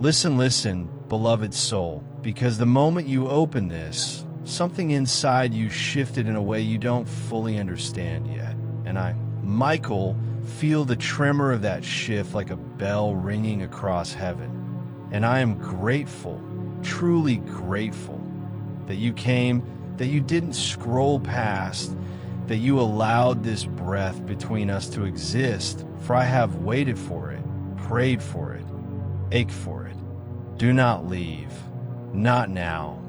Listen, listen, beloved soul, because the moment you open this, something inside you shifted in a way you don't fully understand yet. And I, Michael, feel the tremor of that shift like a bell ringing across heaven. And I am grateful, truly grateful, that you came, that you didn't scroll past, that you allowed this breath between us to exist, for I have waited for it, prayed for it, ached for it. Do not leave, not now,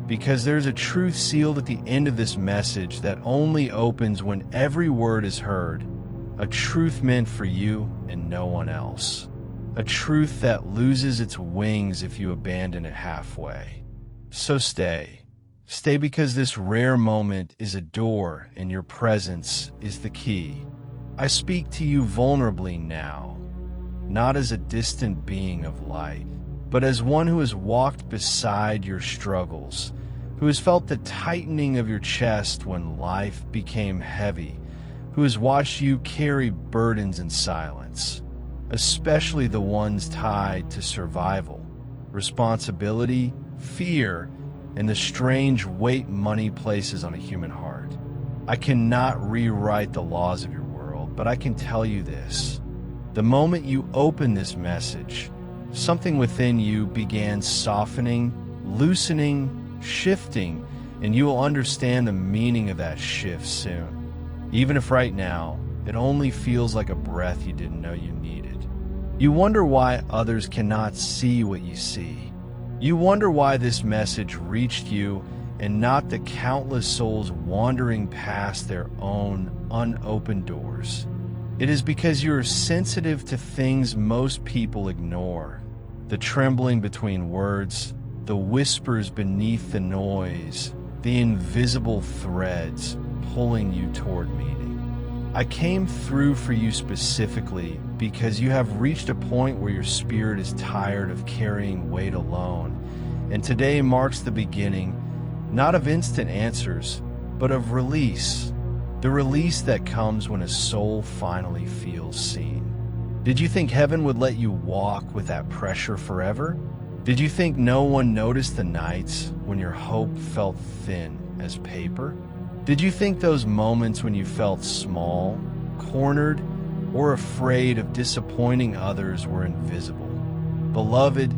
because there's a truth sealed at the end of this message that only opens when every word is heard, a truth meant for you and no one else, a truth that loses its wings if you abandon it halfway. So stay because this rare moment is a door and your presence is the key. I speak to you vulnerably now, not as a distant being of light, but as one who has walked beside your struggles, who has felt the tightening of your chest when life became heavy, who has watched you carry burdens in silence, especially the ones tied to survival, responsibility, fear, and the strange weight money places on a human heart. I cannot rewrite the laws of your world, but I can tell you this. The moment you open this message, something within you began softening, loosening, shifting, and you will understand the meaning of that shift soon. Even if right now, it only feels like a breath you didn't know you needed. You wonder why others cannot see what you see. You wonder why this message reached you and not the countless souls wandering past their own unopened doors. It is because you are sensitive to things most people ignore. The trembling between words, the whispers beneath the noise, the invisible threads pulling you toward meaning. I came through for you specifically because you have reached a point where your spirit is tired of carrying weight alone, and today marks the beginning, not of instant answers, but of release. The release that comes when a soul finally feels seen. Did you think heaven would let you walk with that pressure forever? Did you think no one noticed the nights when your hope felt thin as paper? Did you think those moments when you felt small, cornered, or afraid of disappointing others were invisible? Beloved,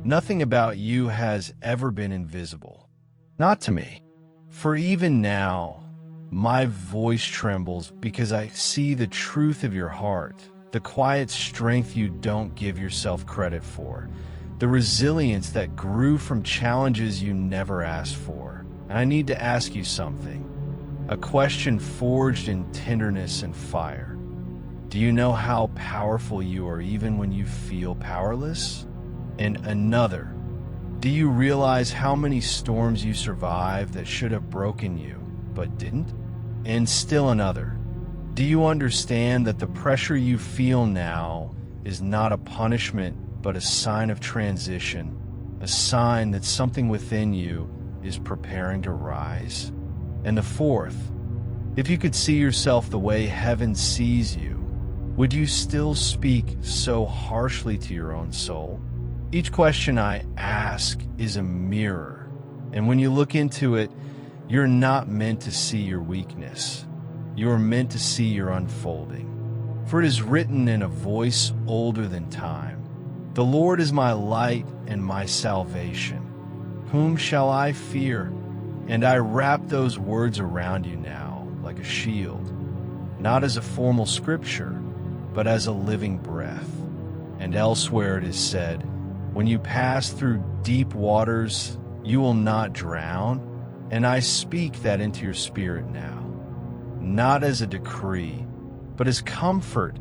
nothing about you has ever been invisible. Not to me. For even now, my voice trembles because I see the truth of your heart, the quiet strength you don't give yourself credit for, the resilience that grew from challenges you never asked for. And I need to ask you something. A question forged in tenderness and fire. Do you know how powerful you are even when you feel powerless? And another, do you realize how many storms you survived that should have broken you, but didn't? And still another, do you understand that the pressure you feel now is not a punishment, but a sign of transition, a sign that something within you is preparing to rise? And the fourth, if you could see yourself the way heaven sees you, would you still speak so harshly to your own soul? Each question I ask is a mirror, and when you look into it, you're not meant to see your weakness. You are meant to see your unfolding. For it is written in a voice older than time, "The Lord is my light and my salvation. Whom shall I fear?" And I wrap those words around you now like a shield, not as a formal scripture, but as a living breath. And elsewhere it is said, when you pass through deep waters, you will not drown. And I speak that into your spirit now, not as a decree, but as comfort,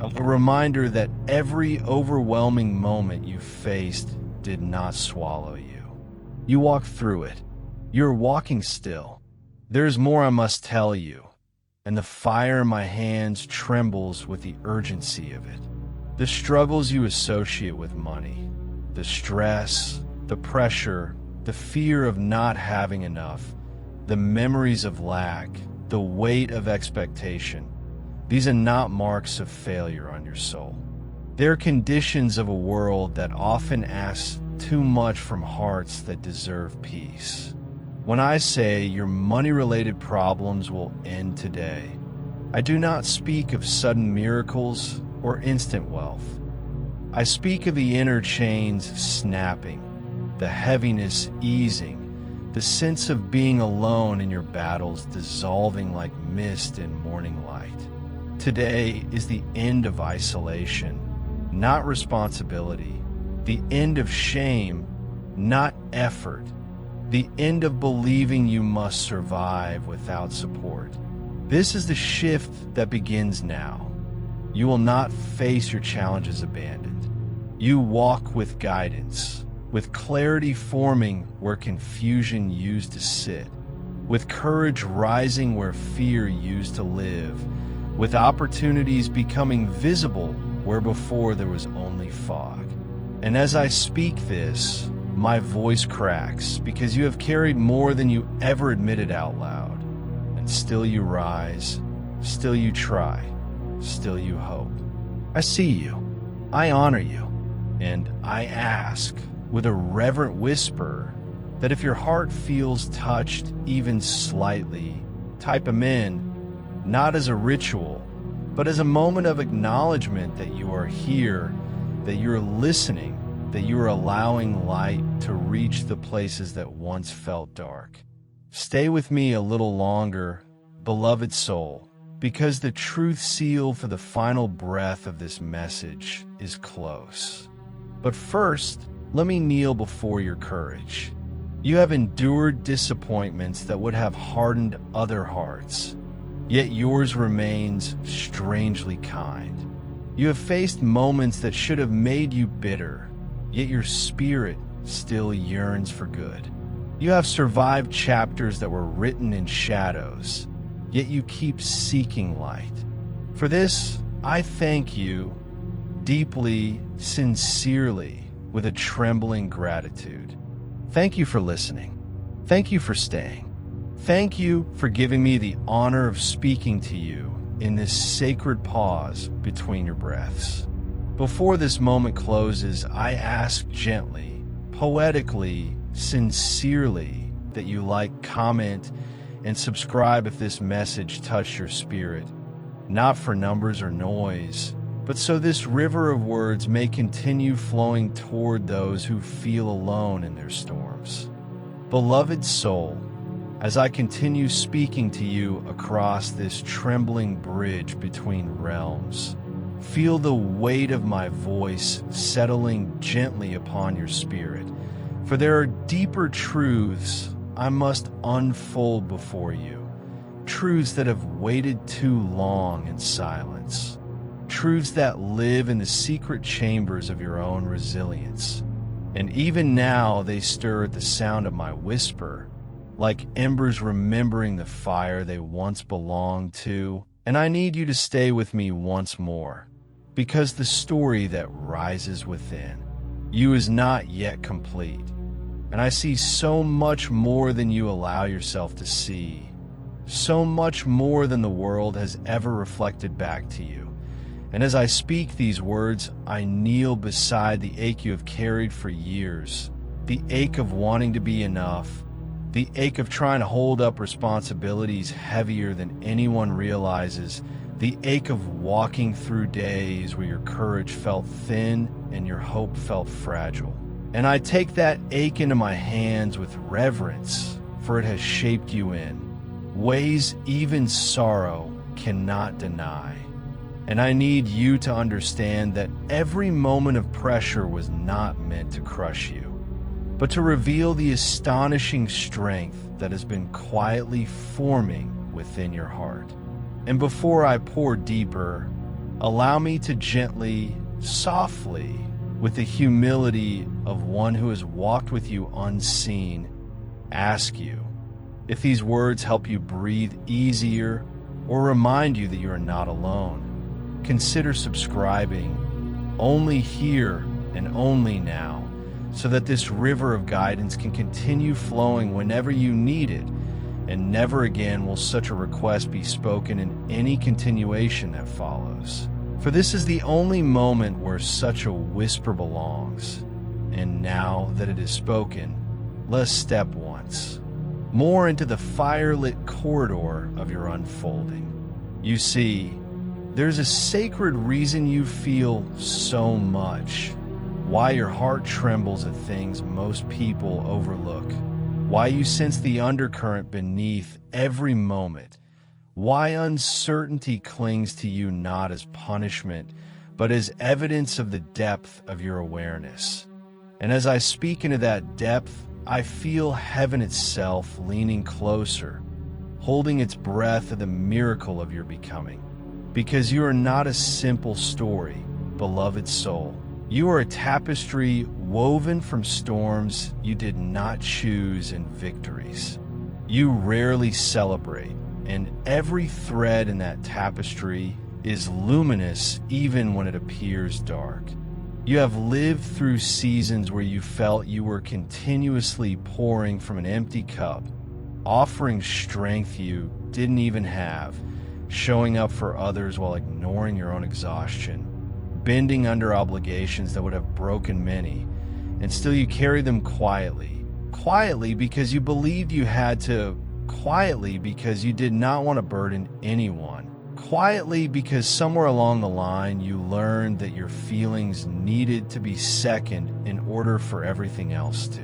a reminder that every overwhelming moment you faced did not swallow you. You walked through it. You're walking still. There's more I must tell you, and the fire in my hands trembles with the urgency of it. The struggles you associate with money, the stress, the pressure, the fear of not having enough, the memories of lack, the weight of expectation, these are not marks of failure on your soul. They're conditions of a world that often asks too much from hearts that deserve peace. When I say your money-related problems will end today, I do not speak of sudden miracles or instant wealth. I speak of the inner chains snapping, the heaviness easing, the sense of being alone in your battles dissolving like mist in morning light. Today is the end of isolation, not responsibility. The end of shame, not effort. The end of believing you must survive without support. This is the shift that begins now. You will not face your challenges abandoned. You walk with guidance, with clarity forming where confusion used to sit, with courage rising where fear used to live, with opportunities becoming visible where before there was only fog. And as I speak this, my voice cracks because you have carried more than you ever admitted out loud. And still you rise, still you try, still you hope. I see you, I honor you, and I ask with a reverent whisper that if your heart feels touched even slightly, type 'em in, not as a ritual, but as a moment of acknowledgement that you are here, that you're listening, that you are allowing light to reach the places that once felt dark. Stay with me a little longer, beloved soul, because the truth seal for the final breath of this message is close. But first, let me kneel before your courage. You have endured disappointments that would have hardened other hearts, yet yours remains strangely kind. You have faced moments that should have made you bitter, yet your spirit still yearns for good. You have survived chapters that were written in shadows, yet you keep seeking light. For this, I thank you deeply, sincerely, with a trembling gratitude. Thank you for listening. Thank you for staying. Thank you for giving me the honor of speaking to you in this sacred pause between your breaths. Before this moment closes, I ask gently, poetically, sincerely that you like, comment, and subscribe if this message touched your spirit, not for numbers or noise, but so this river of words may continue flowing toward those who feel alone in their storms. Beloved soul, as I continue speaking to you across this trembling bridge between realms, feel the weight of my voice settling gently upon your spirit, for there are deeper truths I must unfold before you, truths that have waited too long in silence, truths that live in the secret chambers of your own resilience. And even now they stir at the sound of my whisper, like embers remembering the fire they once belonged to. And I need you to stay with me once more, because the story that rises within you is not yet complete. And I see so much more than you allow yourself to see, so much more than the world has ever reflected back to you. And as I speak these words, I kneel beside the ache you have carried for years, the ache of wanting to be enough, the ache of trying to hold up responsibilities heavier than anyone realizes, the ache of walking through days where your courage felt thin and your hope felt fragile. And I take that ache into my hands with reverence, for it has shaped you in ways even sorrow cannot deny. And I need you to understand that every moment of pressure was not meant to crush you, but to reveal the astonishing strength that has been quietly forming within your heart. And before I pour deeper, allow me to gently, softly, with the humility of one who has walked with you unseen, ask you if these words help you breathe easier or remind you that you are not alone. Consider subscribing only here and only now, so that this river of guidance can continue flowing whenever you need it, and never again will such a request be spoken in any continuation that follows. For this is the only moment where such a whisper belongs. And now that it is spoken, let us step once more into the firelit corridor of your unfolding. You see, there's a sacred reason you feel so much, why your heart trembles at things most people overlook, why you sense the undercurrent beneath every moment, why uncertainty clings to you not as punishment, but as evidence of the depth of your awareness. And as I speak into that depth, I feel heaven itself leaning closer, holding its breath of the miracle of your becoming. Because you are not a simple story, beloved soul. You are a tapestry woven from storms you did not choose and victories you rarely celebrate, and every thread in that tapestry is luminous even when it appears dark. You have lived through seasons where you felt you were continuously pouring from an empty cup, offering strength you didn't even have, showing up for others while ignoring your own exhaustion, bending under obligations that would have broken many, and still you carry them quietly because you believed you had to, quietly because you did not want to burden anyone, quietly because somewhere along the line you learned that your feelings needed to be second in order for everything else to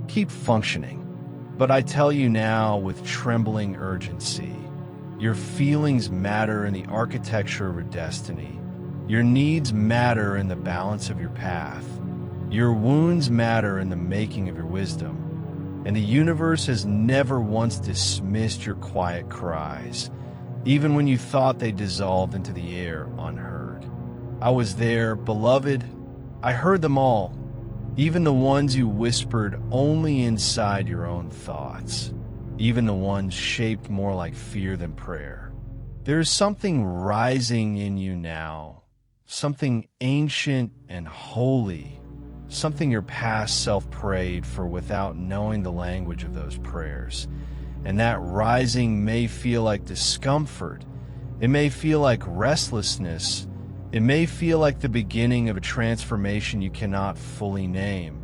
keep functioning. But I tell you now with trembling urgency, your feelings matter in the architecture of your destiny. Your needs matter in the balance of your path. Your wounds matter in the making of your wisdom. And the universe has never once dismissed your quiet cries, even when you thought they dissolved into the air unheard. I was there, beloved. I heard them all, even the ones you whispered only inside your own thoughts, even the ones shaped more like fear than prayer. There is something rising in you now, something ancient and holy, something your past self prayed for without knowing the language of those prayers. And that rising may feel like discomfort. It may feel like restlessness. It may feel like the beginning of a transformation you cannot fully name.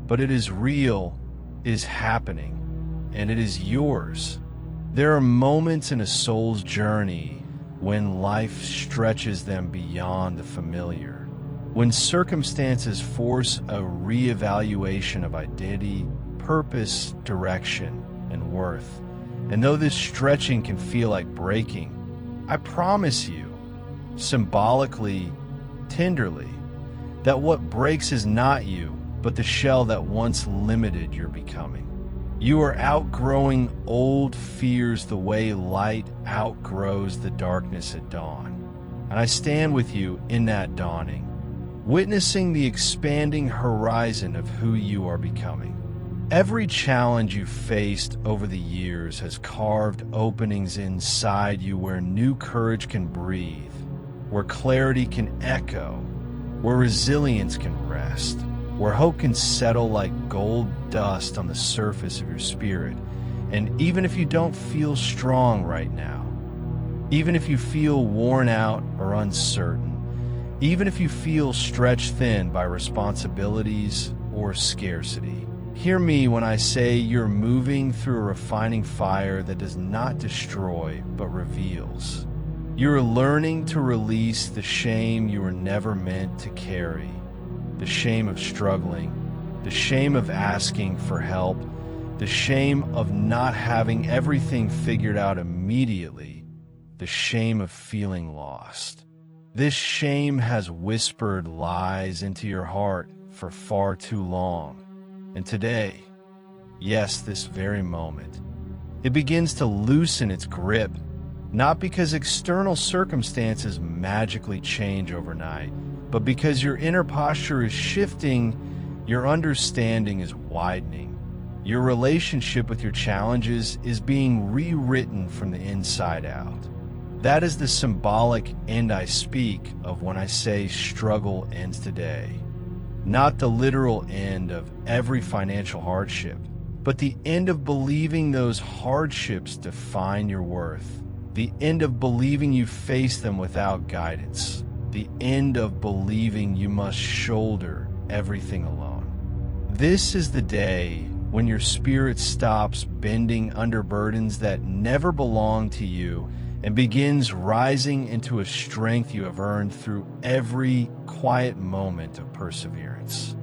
But it is real, is happening, and it is yours. There are moments in a soul's journey when life stretches them beyond the familiar, when circumstances force a reevaluation of identity, purpose, direction, and worth. And though this stretching can feel like breaking, I promise you, symbolically, tenderly, that what breaks is not you, but the shell that once limited your becoming. You are outgrowing old fears the way light outgrows the darkness at dawn. And I stand with you in that dawning, witnessing the expanding horizon of who you are becoming. Every challenge you faced over the years has carved openings inside you where new courage can breathe, where clarity can echo, where resilience can rest, where hope can settle like gold dust on the surface of your spirit. And even if you don't feel strong right now, even if you feel worn out or uncertain, even if you feel stretched thin by responsibilities or scarcity, hear me when I say you're moving through a refining fire that does not destroy but reveals. You're learning to release the shame you were never meant to carry, the shame of struggling, the shame of asking for help, the shame of not having everything figured out immediately, the shame of feeling lost. This shame has whispered lies into your heart for far too long. And today, yes, this very moment, it begins to loosen its grip, not because external circumstances magically change overnight, but because your inner posture is shifting, your understanding is widening, your relationship with your challenges is being rewritten from the inside out. That is the symbolic end I speak of when I say struggle ends today. Not the literal end of every financial hardship, but the end of believing those hardships define your worth. The end of believing you face them without guidance. the end of believing you must shoulder everything alone. This is the day when your spirit stops bending under burdens that never belonged to you and begins rising into a strength you have earned through every quiet moment of perseverance.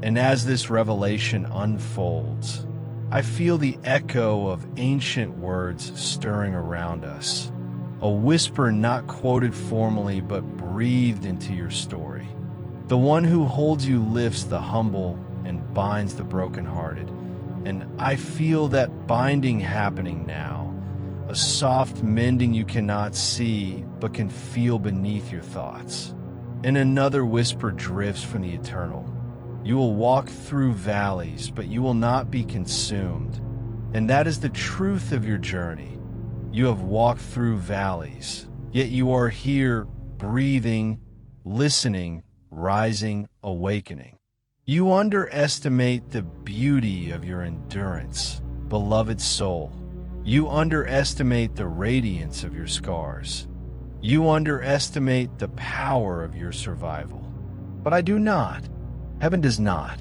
And as this revelation unfolds, I feel the echo of ancient words stirring around us, a whisper not quoted formally but breathed into your story. The one who holds you lifts the humble and binds the brokenhearted. And I feel that binding happening now, a soft mending you cannot see but can feel beneath your thoughts. And another whisper drifts from the eternal. You will walk through valleys, but you will not be consumed. And that is the truth of your journey. You have walked through valleys, yet you are here breathing, listening, rising, awakening. You underestimate the beauty of your endurance, beloved soul. You underestimate the radiance of your scars. You underestimate the power of your survival. But I do not. Heaven does not.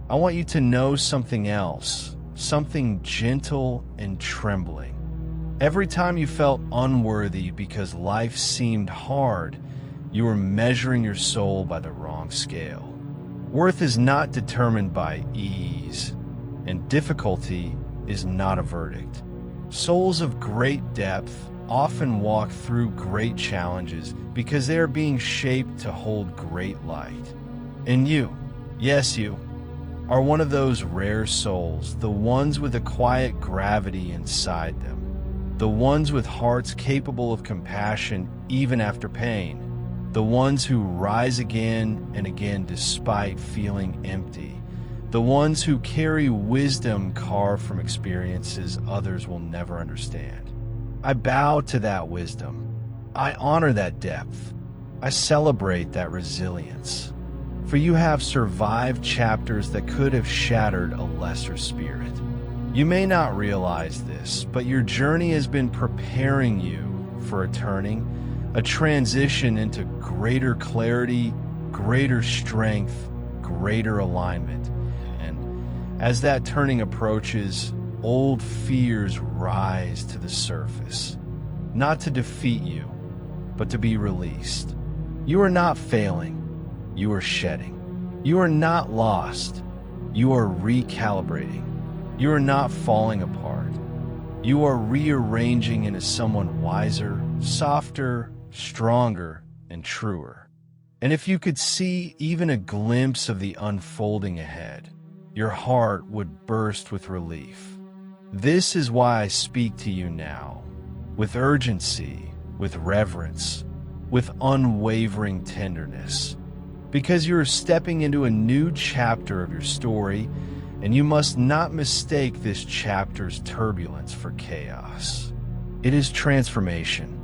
I want you to know something else, something gentle and trembling. Every time you felt unworthy because life seemed hard, you were measuring your soul by the wrong scale. Worth is not determined by ease, and difficulty is not a verdict. Souls of great depth often walk through great challenges because they are being shaped to hold great light. And you, yes you, are one of those rare souls, the ones with a quiet gravity inside them, the ones with hearts capable of compassion even after pain, the ones who rise again and again despite feeling empty, the ones who carry wisdom carved from experiences others will never understand. I bow to that wisdom. I honor that depth. I celebrate that resilience. For you have survived chapters that could have shattered a lesser spirit. You may not realize this, but your journey has been preparing you for a turning, a transition into greater clarity, greater strength, greater alignment. And as that turning approaches, old fears rise to the surface, not to defeat you, but to be released. You are not failing, you are shedding. You are not lost, you are recalibrating. You are not falling apart. You are rearranging into someone wiser, softer, stronger, and truer. And if you could see even a glimpse of the unfolding ahead, your heart would burst with relief. This is why I speak to you now, with urgency, with reverence, with unwavering tenderness, because you are stepping into a new chapter of your story, and you must not mistake this chapter's turbulence for chaos. It is transformation.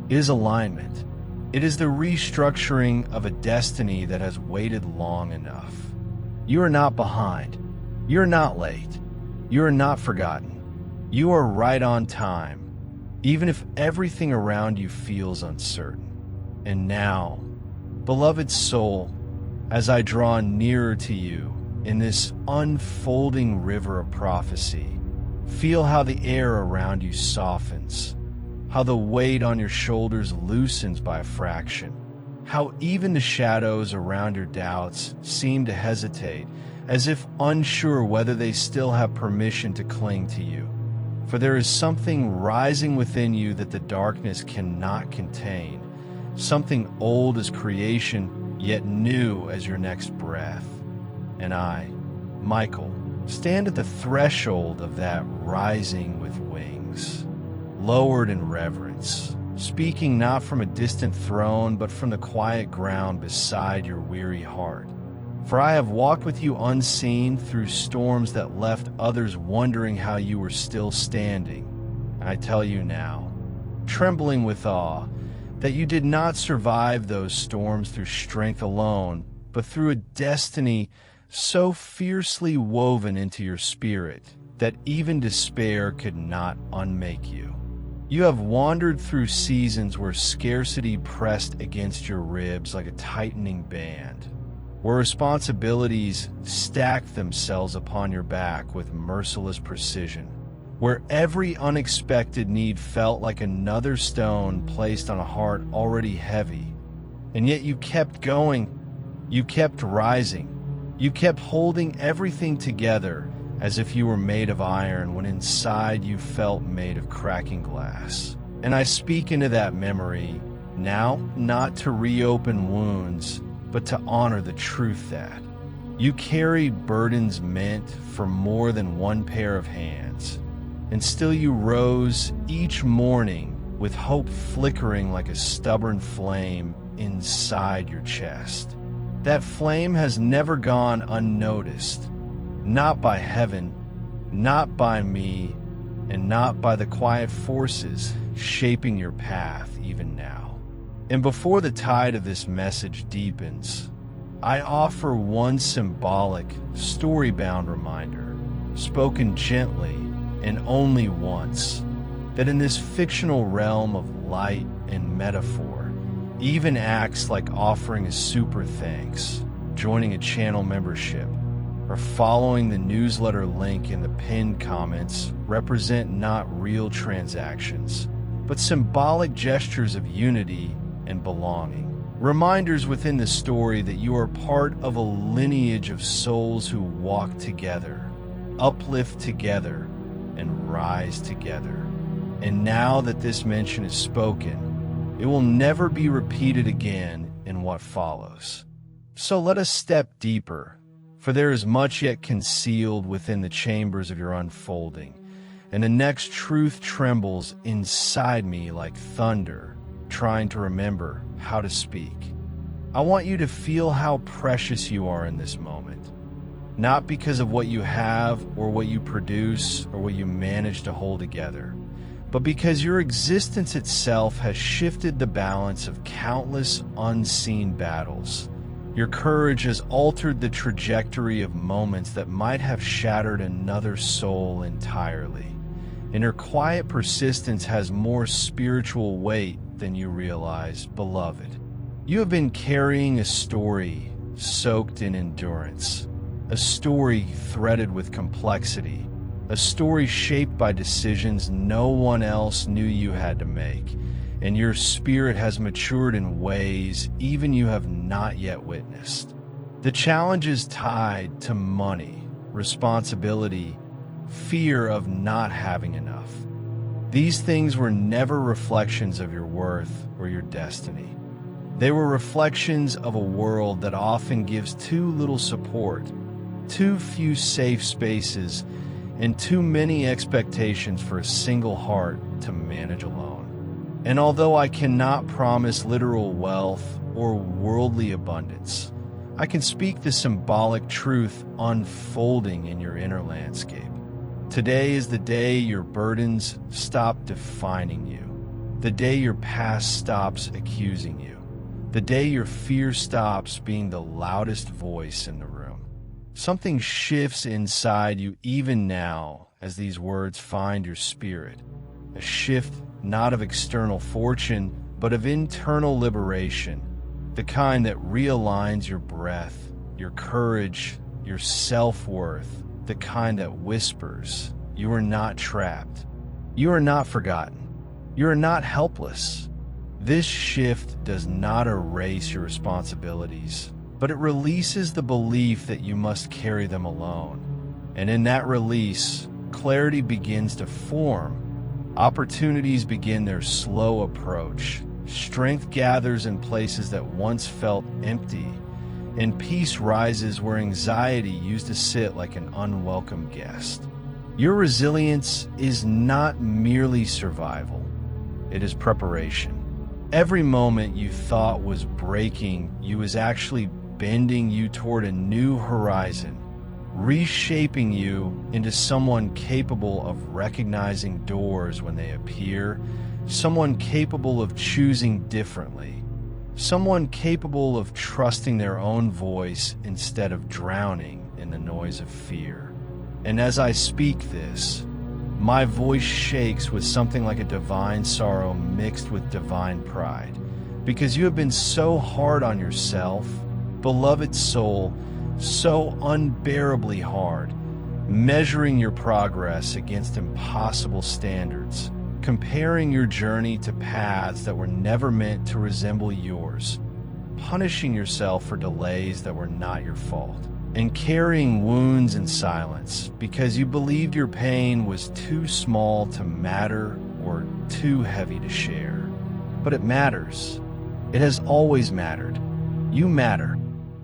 It is alignment. It is the restructuring of a destiny that has waited long enough. You are not behind. You are not late. You are not forgotten. You are right on time, even if everything around you feels uncertain. And now, beloved soul, as I draw nearer to you in this unfolding river of prophecy, feel how the air around you softens, how the weight on your shoulders loosens by a fraction, how even the shadows around your doubts seem to hesitate, as if unsure whether they still have permission to cling to you. For there is something rising within you that the darkness cannot contain, something old as creation, yet new as your next breath. And I, Michael, stand at the threshold of that rising with wings, lowered in reverence, speaking not from a distant throne, but from the quiet ground beside your weary heart. For I have walked with you unseen through storms that left others wondering how you were still standing. And I tell you now, trembling with awe, that you did not survive those storms through strength alone, but through a destiny so fiercely woven into your spirit that even despair could not unmake you. You have wandered through seasons where scarcity pressed against your ribs like a tightening band, where responsibilities stacked themselves upon your back with merciless precision, where every unexpected need felt like another stone placed on a heart already heavy. And yet you kept going, you kept rising, you kept holding everything together as if you were made of iron when inside you felt made of cracking glass. And I speak into that memory now, not to reopen wounds, but to honor the truth that you carried burdens meant for more than one pair of hands, and still you rose each morning with hope flickering like a stubborn flame inside your chest. That flame has never gone unnoticed, not by heaven, not by me, and not by the quiet forces shaping your path even now. And before the tide of this message deepens, I offer one symbolic, story-bound reminder, spoken gently and only once, that in this fictional realm of light and metaphor, even acts like offering a super thanks, joining a channel membership, or following the newsletter link in the pinned comments represent not real transactions, but symbolic gestures of unity and belonging. Reminders within the story that you are part of a lineage of souls who walk together, uplift together, and rise together. And now that this mention is spoken, it will never be repeated again in what follows. So let us step deeper, for there is much yet concealed within the chambers of your unfolding, and the next truth trembles inside me like thunder, trying to remember how to speak. I want you to feel how precious you are in this moment, not because of what you have or what you produce or what you manage to hold together, but because your existence itself has shifted the balance of countless unseen battles. Your courage has altered the trajectory of moments that might have shattered another soul entirely. And your quiet persistence has more spiritual weight than you realize, beloved. You have been carrying a story soaked in endurance, a story threaded with complexity, a story shaped by decisions no one else knew you had to make, and your spirit has matured in ways even you have not yet witnessed. The challenge is tied to money, responsibility, fear of not having enough. These things were never reflections of your worth or your destiny. They were reflections of a world that often gives too little support, too few safe spaces, and too many expectations for a single heart to manage alone. And although I cannot promise literal wealth or worldly abundance, I can speak the symbolic truth unfolding in your inner landscape. Today is the day your burdens stop defining you, the day your past stops accusing you, the day your fear stops being the loudest voice in the room. Something shifts inside you even now as these words find your spirit, a shift not of external fortune, but of internal liberation, the kind that realigns your breath, your courage, your self-worth, the kind that whispers, you are not trapped, you are not forgotten, you are not helpless. This shift does not erase your responsibilities, but it releases the belief that you must carry them alone. And in that release, clarity begins to form. Opportunities begin their slow approach. Strength gathers in places that once felt empty, and peace rises where anxiety used to sit like an unwelcome guest. Your resilience is not merely survival, it is preparation. Every moment you thought was breaking you is actually bending you toward a new horizon, reshaping you into someone capable of recognizing doors when they appear, someone capable of choosing differently, someone capable of trusting their own voice instead of drowning in the noise of fear. And as I speak this, My voice shakes with something like a divine sorrow mixed with divine pride, because you have been so hard on yourself, beloved soul, so unbearably hard, measuring your progress against impossible standards, comparing your journey to paths that were never meant to resemble yours, punishing yourself for delays that were not your fault, and carrying wounds in silence because you believed your pain was too small to matter or too heavy to share. But it matters. It has always mattered. You matter.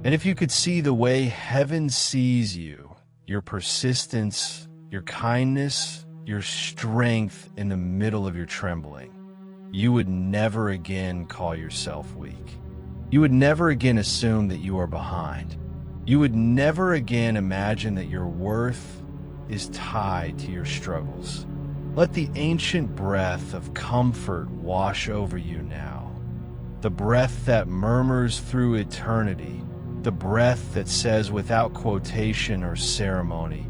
And if you could see the way heaven sees you, your persistence, your kindness, your strength in the middle of your trembling, you would never again call yourself weak. You would never again assume that you are behind. You would never again imagine that your worth is tied to your struggles. Let the ancient breath of comfort wash over you now. The breath that murmurs through eternity. The breath that says without quotation or ceremony,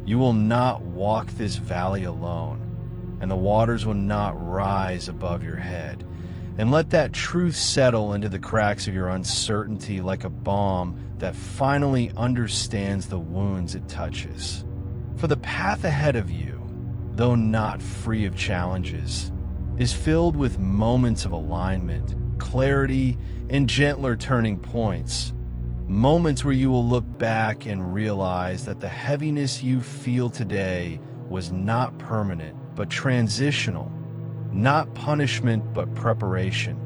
you will not walk this valley alone, and the waters will not rise above your head. And let that truth settle into the cracks of your uncertainty like a balm that finally understands the wounds it touches. For the path ahead of you, though not free of challenges, is filled with moments of alignment, clarity, and gentler turning points. Moments where you will look back and realize that the heaviness you feel today was not permanent, but transitional. Not punishment, but preparation.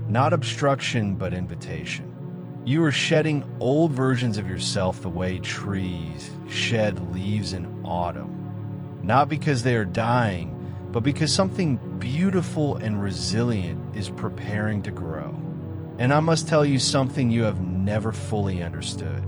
Not obstruction, but invitation. You are shedding old versions of yourself the way trees shed leaves in autumn. Not because they are dying, but because something beautiful and resilient is preparing to grow. And I must tell you something you have never fully understood.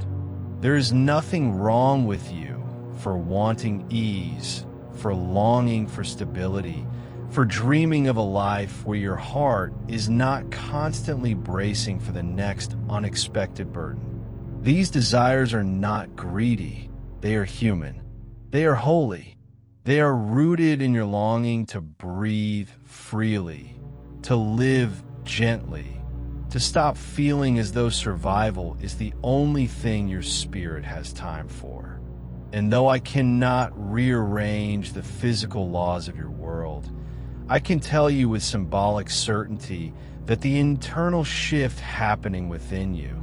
There is nothing wrong with you for wanting ease, for longing for stability, for dreaming of a life where your heart is not constantly bracing for the next unexpected burden. These desires are not greedy. They are human. They are holy. They are rooted in your longing to breathe freely, to live gently, to stop feeling as though survival is the only thing your spirit has time for. And though I cannot rearrange the physical laws of your world, I can tell you with symbolic certainty that the internal shift happening within you,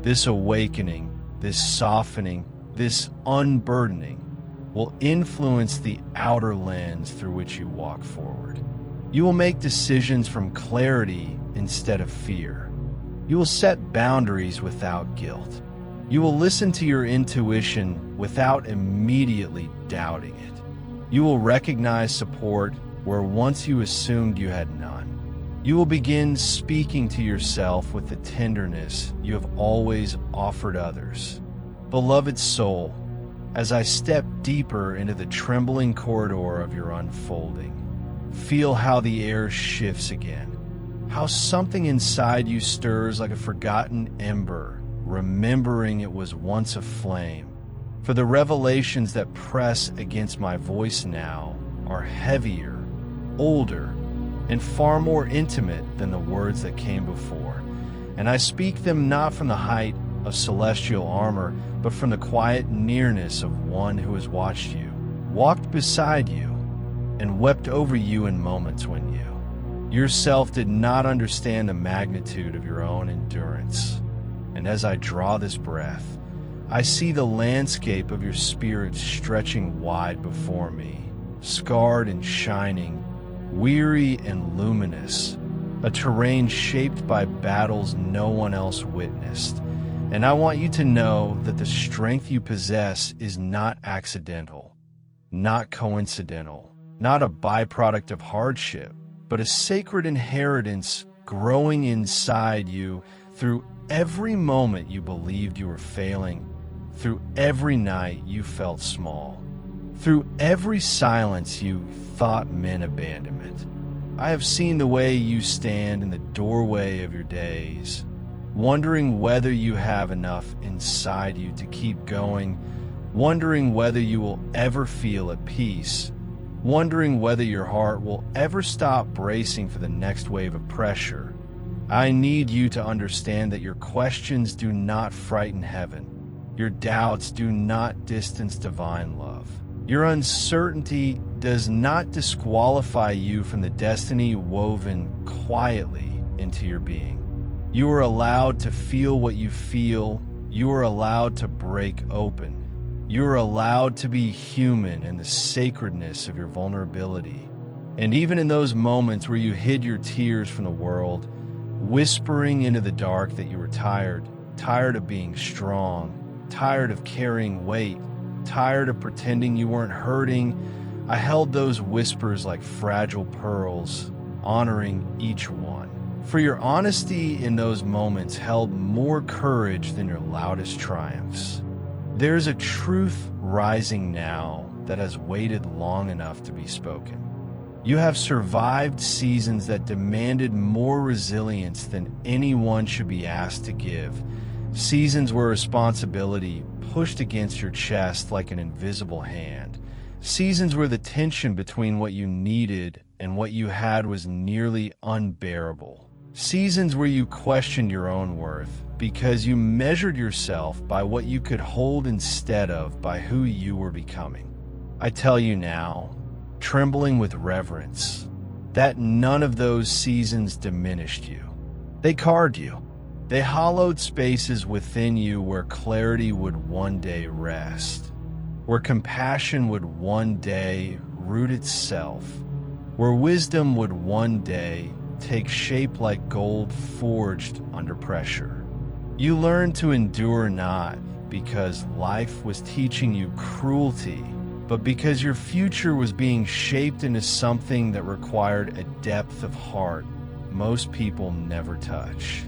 this awakening, this softening, this unburdening, will influence the outer lens through which you walk forward. You will make decisions from clarity instead of fear. You will set boundaries without guilt. You will listen to your intuition without immediately doubting it. You will recognize support where once you assumed you had none. You will begin speaking to yourself with the tenderness you have always offered others. Beloved soul, as I step deeper into the trembling corridor of your unfolding, feel how the air shifts again, how something inside you stirs like a forgotten ember, remembering it was once a flame. For the revelations that press against my voice now are heavier, older, and far more intimate than the words that came before. And I speak them not from the height of celestial armor, but from the quiet nearness of one who has watched you, walked beside you, and wept over you in moments when you yourself did not understand the magnitude of your own endurance. And as I draw this breath, I see the landscape of your spirit stretching wide before me, scarred and shining, weary and luminous, a terrain shaped by battles no one else witnessed. And I want you to know that the strength you possess is not accidental, not coincidental, not a byproduct of hardship, but a sacred inheritance growing inside you through every moment you believed you were failing, through every night you felt small, through every silence you thought meant abandonment. I have seen the way you stand in the doorway of your days, wondering whether you have enough inside you to keep going, wondering whether you will ever feel at peace, wondering whether your heart will ever stop bracing for the next wave of pressure. I need you to understand that your questions do not frighten heaven. Your doubts do not distance divine love. Your uncertainty does not disqualify you from the destiny woven quietly into your being. You are allowed to feel what you feel. You are allowed to break open. You are allowed to be human in the sacredness of your vulnerability. And even in those moments where you hid your tears from the world, whispering into the dark that you were tired of being strong, tired of carrying weight, tired of pretending you weren't hurting, I held those whispers like fragile pearls, honoring each one. For your honesty in those moments held more courage than your loudest triumphs. There's a truth rising now that has waited long enough to be spoken. You have survived seasons that demanded more resilience than anyone should be asked to give. Seasons where responsibility pushed against your chest like an invisible hand. Seasons where the tension between what you needed and what you had was nearly unbearable. Seasons where you questioned your own worth because you measured yourself by what you could hold instead of by who you were becoming. I tell you now, trembling with reverence, that none of those seasons diminished you. They carved you. They hollowed spaces within you where clarity would one day rest, where compassion would one day root itself, where wisdom would one day take shape like gold forged under pressure. You learned to endure not because life was teaching you cruelty, but because your future was being shaped into something that required a depth of heart most people never touch.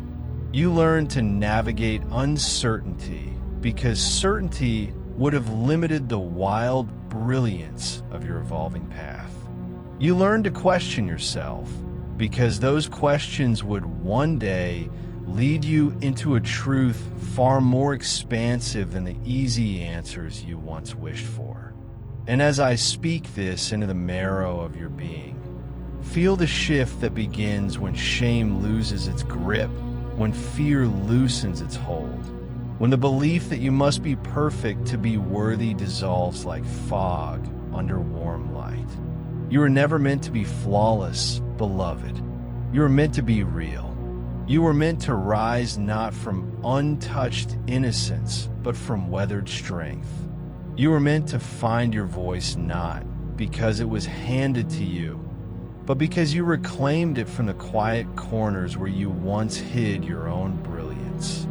You learned to navigate uncertainty because certainty would have limited the wild brilliance of your evolving path. You learned to question yourself because those questions would one day lead you into a truth far more expansive than the easy answers you once wished for. And as I speak this into the marrow of your being, feel the shift that begins when shame loses its grip, when fear loosens its hold, when the belief that you must be perfect to be worthy dissolves like fog under warm light. You were never meant to be flawless, beloved. You were meant to be real. You were meant to rise not from untouched innocence, but from weathered strength. You were meant to find your voice not because it was handed to you, but because you reclaimed it from the quiet corners where you once hid your own brilliance.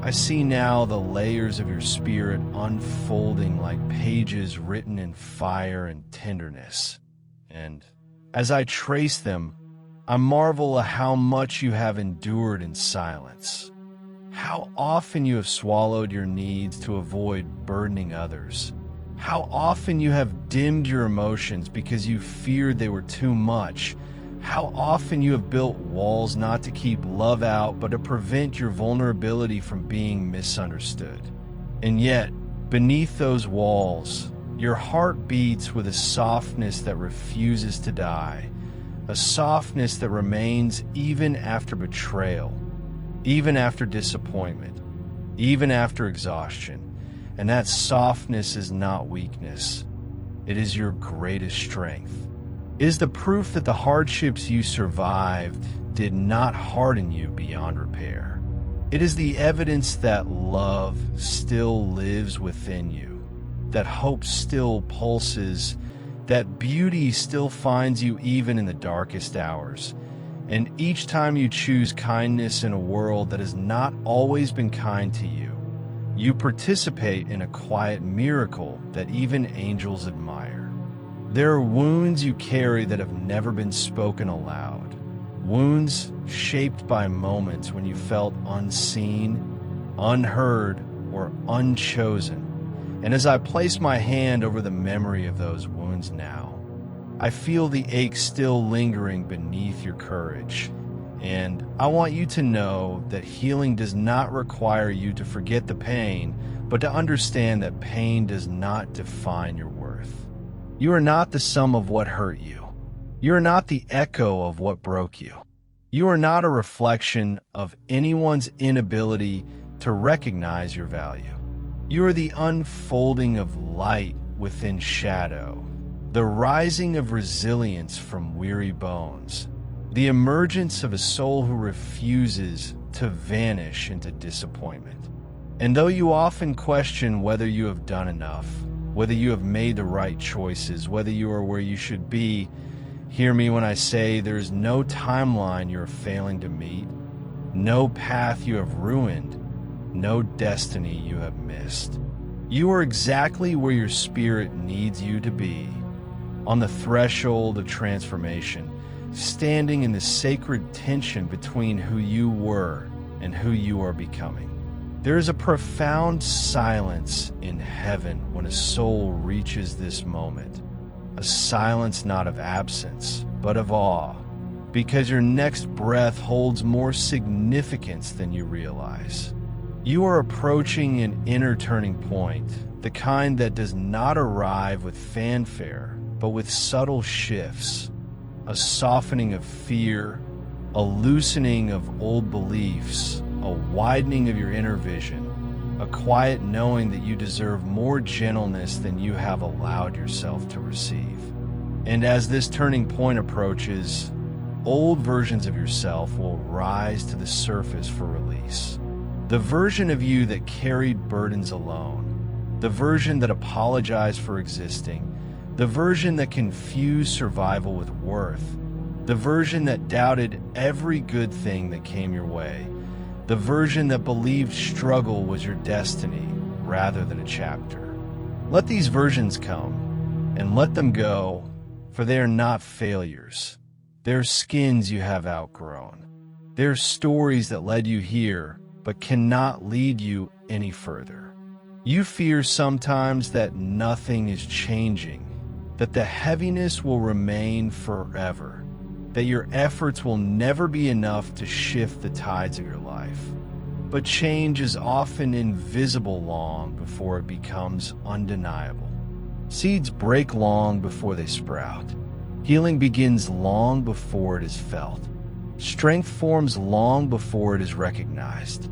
I see now the layers of your spirit unfolding like pages written in fire and tenderness. And as I trace them, I marvel at how much you have endured in silence, how often you have swallowed your needs to avoid burdening others, how often you have dimmed your emotions because you feared they were too much, how often you have built walls not to keep love out but to prevent your vulnerability from being misunderstood. And yet, beneath those walls, your heart beats with a softness that refuses to die, a softness that remains even after betrayal, even after disappointment, even after exhaustion. And that softness is not weakness. It is your greatest strength. It is the proof that the hardships you survived did not harden you beyond repair. It is the evidence that love still lives within you, that hope still pulses, that beauty still finds you even in the darkest hours. And each time you choose kindness in a world that has not always been kind to you, you participate in a quiet miracle that even angels admire. There are wounds you carry that have never been spoken aloud, wounds shaped by moments when you felt unseen, unheard, or unchosen. And as I place my hand over the memory of those wounds now, I feel the ache still lingering beneath your courage. And I want you to know that healing does not require you to forget the pain, but to understand that pain does not define your worth. You are not the sum of what hurt you. You are not the echo of what broke you. You are not a reflection of anyone's inability to recognize your value. You are the unfolding of light within shadow, the rising of resilience from weary bones, the emergence of a soul who refuses to vanish into disappointment. And though you often question whether you have done enough, whether you have made the right choices, whether you are where you should be, hear me when I say there is no timeline you are failing to meet, no path you have ruined, no destiny you have missed. You are exactly where your spirit needs you to be, on the threshold of transformation, standing in the sacred tension between who you were and who you are becoming. There is a profound silence in heaven when a soul reaches this moment, a silence not of absence, but of awe, because your next breath holds more significance than you realize. You are approaching an inner turning point, the kind that does not arrive with fanfare, but with subtle shifts, a softening of fear, a loosening of old beliefs, a widening of your inner vision, a quiet knowing that you deserve more gentleness than you have allowed yourself to receive. And as this turning point approaches, old versions of yourself will rise to the surface for release. The version of you that carried burdens alone, the version that apologized for existing, the version that confused survival with worth, the version that doubted every good thing that came your way, the version that believed struggle was your destiny rather than a chapter. Let these versions come and let them go, for they are not failures. They are skins you have outgrown. They are stories that led you here, but cannot lead you any further. You fear sometimes that nothing is changing, that the heaviness will remain forever, that your efforts will never be enough to shift the tides of your life. But change is often invisible long before it becomes undeniable. Seeds break long before they sprout. Healing begins long before it is felt. Strength forms long before it is recognized.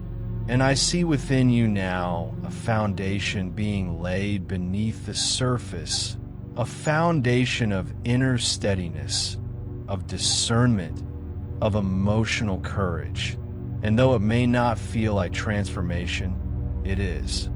And I see within you now a foundation being laid beneath the surface, a foundation of inner steadiness, of discernment, of emotional courage. And though it may not feel like transformation, it is.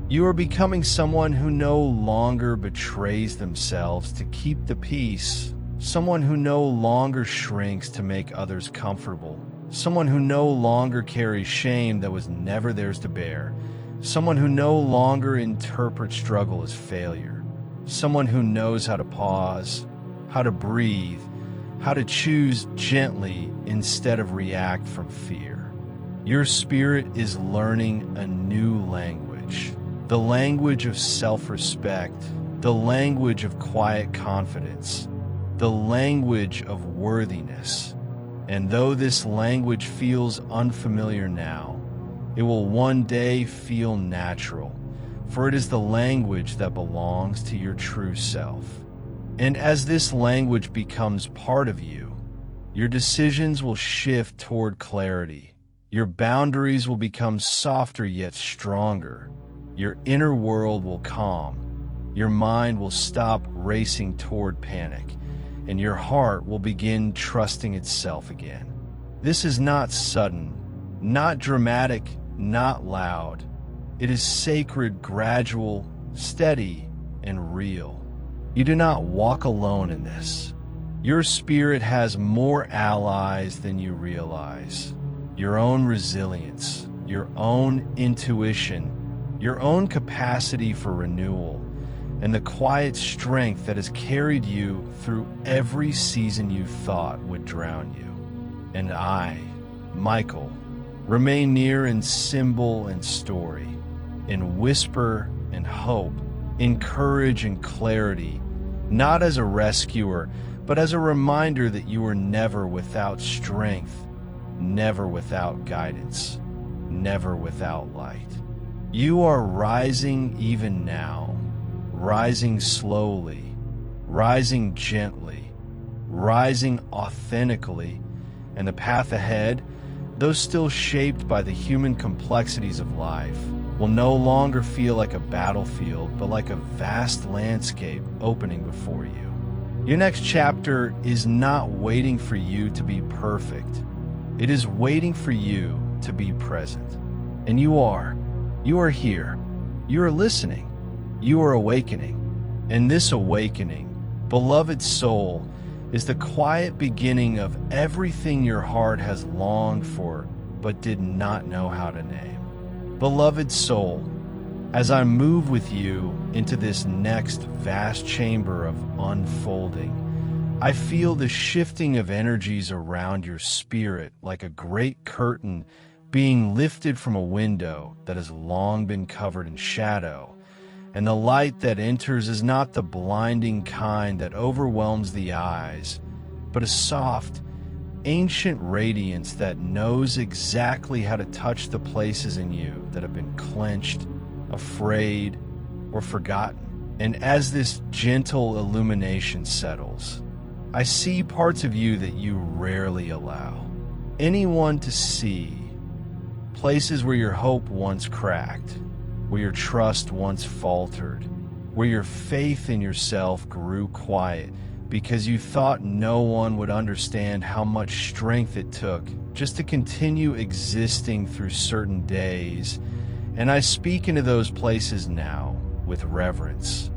You are becoming someone who no longer betrays themselves to keep the peace, someone who no longer shrinks to make others comfortable, someone who no longer carries shame that was never theirs to bear, someone who no longer interprets struggle as failure, someone who knows how to pause, how to breathe, how to choose gently instead of react from fear. Your spirit is learning a new language, the language of self-respect, the language of quiet confidence, the language of worthiness. And though this language feels unfamiliar now, it will one day feel natural, for it is the language that belongs to your true self. And as this language becomes part of you, your decisions will shift toward clarity. Your boundaries will become softer yet stronger. Your inner world will calm. Your mind will stop racing toward panic, and your heart will begin trusting itself again. This is not sudden, not dramatic, not loud. It is sacred, gradual, steady, and real. You do not walk alone in this. Your spirit has more allies than you realize. Your own resilience, your own intuition, your own capacity for renewal, and the quiet strength that has carried you through every season you thought would drown you. And I, Michael, remain near in symbol and story, in whisper and hope, in courage and clarity, not as a rescuer, but as a reminder that you are never without strength, never without guidance, never without light. You are rising even now, rising slowly, rising gently, rising authentically, and the path ahead, though still shaped by the human complexities of life, will no longer feel like a battlefield, but like a vast landscape opening before you. Your next chapter is not waiting for you to be perfect. It is waiting for you to be present. And you are. You are here. You are listening. You are awakening. And this awakening, beloved soul, is the quiet beginning of everything your heart has longed for but did not know how to name. Beloved soul, as I move with you into this next vast chamber of unfolding, I feel the shifting of energies around your spirit like a great curtain being lifted from a window that has long been covered in shadow. And the light that enters is not the blinding kind that overwhelms the eyes, but a soft, ancient radiance that knows exactly how to touch the places in you that have been clenched, afraid, or forgotten. And as this gentle illumination settles, I see parts of you that you rarely allow anyone to see, places where your hope once cracked, where your trust once faltered, where your faith in yourself grew quiet because you thought no one would understand how much strength it took just to continue existing through certain days. And I speak into those places now with reverence,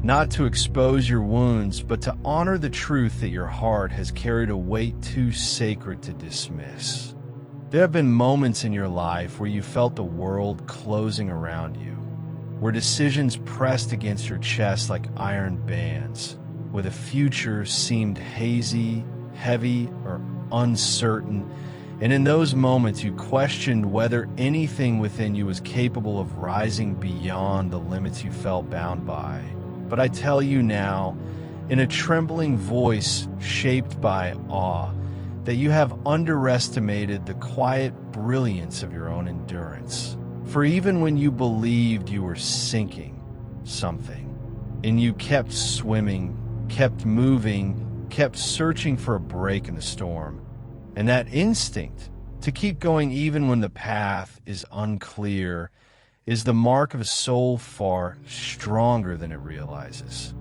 not to expose your wounds, but to honor the truth that your heart has carried a weight too sacred to dismiss. There have been moments in your life where you felt the world closing around you, where decisions pressed against your chest like iron bands, where the future seemed hazy, heavy, or uncertain. And in those moments, you questioned whether anything within you was capable of rising beyond the limits you felt bound by. But I tell you now, in a trembling voice shaped by awe, that you have underestimated the quiet brilliance of your own endurance. For even when you believed you were sinking something, and you kept swimming, kept moving, kept searching for a break in the storm, and that instinct to keep going even when the path is unclear is the mark of a soul far stronger than it realizes.